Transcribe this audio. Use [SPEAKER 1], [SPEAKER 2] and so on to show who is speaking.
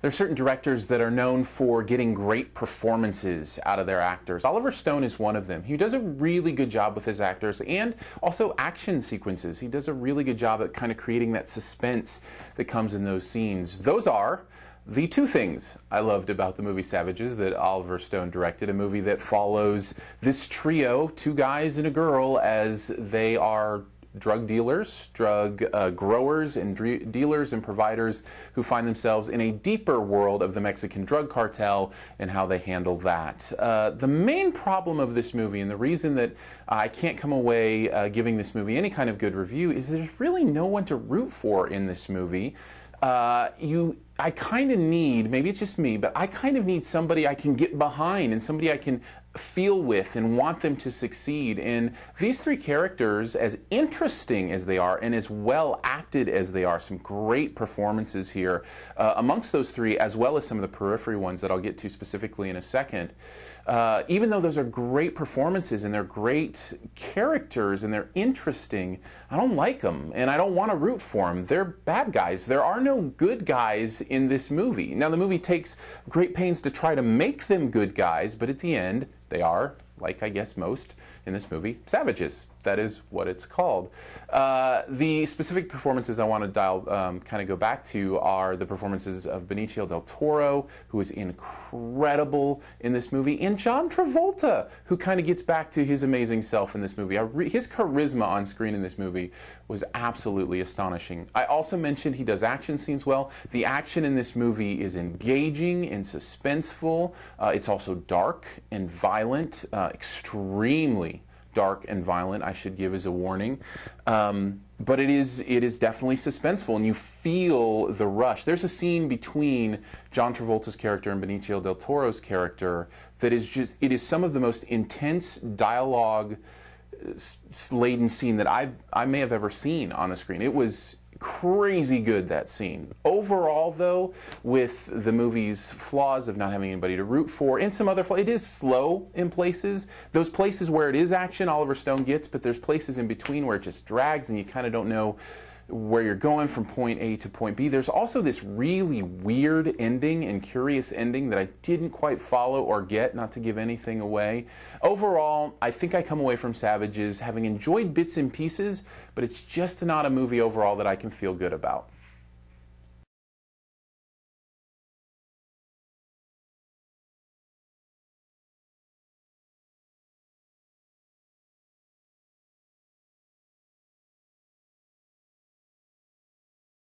[SPEAKER 1] There are certain directors that are known for getting great performances out of their actors. Oliver Stone is one of them. He does a really good job with his actors and also action sequences. He does a really good job at kind of creating that suspense that comes in those scenes. Those are the two things I loved about the movie Savages that Oliver Stone directed, a movie that follows this trio, two guys and a girl, as they are drug dealers, drug growers and dealers and providers who find themselves in a deeper world of the Mexican drug cartel and how they handle that. The main problem of this movie, and the reason that I can't come away giving this movie any kind of good review, is there's really no one to root for in this movie. I kind of need, maybe it's just me, but I kind of need somebody I can get behind and somebody I can feel with and want them to succeed. And these three characters, as interesting as they are and as well acted as they are, some great performances here amongst those three, as well as some of the periphery ones that I'll get to specifically in a second. Even though those are great performances and they're great characters and they're interesting, I don't like them and I don't want to root for them. They're bad guys. There are no good guys in this movie. Now, the movie takes great pains to try to make them good guys, but at the end, they are, like I guess most in this movie, savages. That is what it's called. The specific performances I want to kind of go back to are the performances of Benicio del Toro, who is incredible in this movie, and John Travolta, who kind of gets back to his amazing self in this movie. His charisma on screen in this movie was absolutely astonishing. I also mentioned he does action scenes well. The action in this movie is engaging and suspenseful. It's also dark and violent, extremely dark and violent, I should give as a warning. But it is definitely suspenseful, and you feel the rush. There's a scene between John Travolta's character and Benicio del Toro's character that is just, it is some of the most intense dialogue laden scene that I may have ever seen on a screen. It was crazy good, that scene. Overall, though, with the movie's flaws of not having anybody to root for and some other flaws, it is slow in places. Those places where it is action, Oliver Stone gets, but there's places in between where it just drags and you kind of don't know where you're going from point A to point B. There's also this really weird ending and curious ending that I didn't quite follow or get, not to give anything away. Overall, I think I come away from Savages having enjoyed bits and pieces, but it's just not a movie overall that I can feel good about.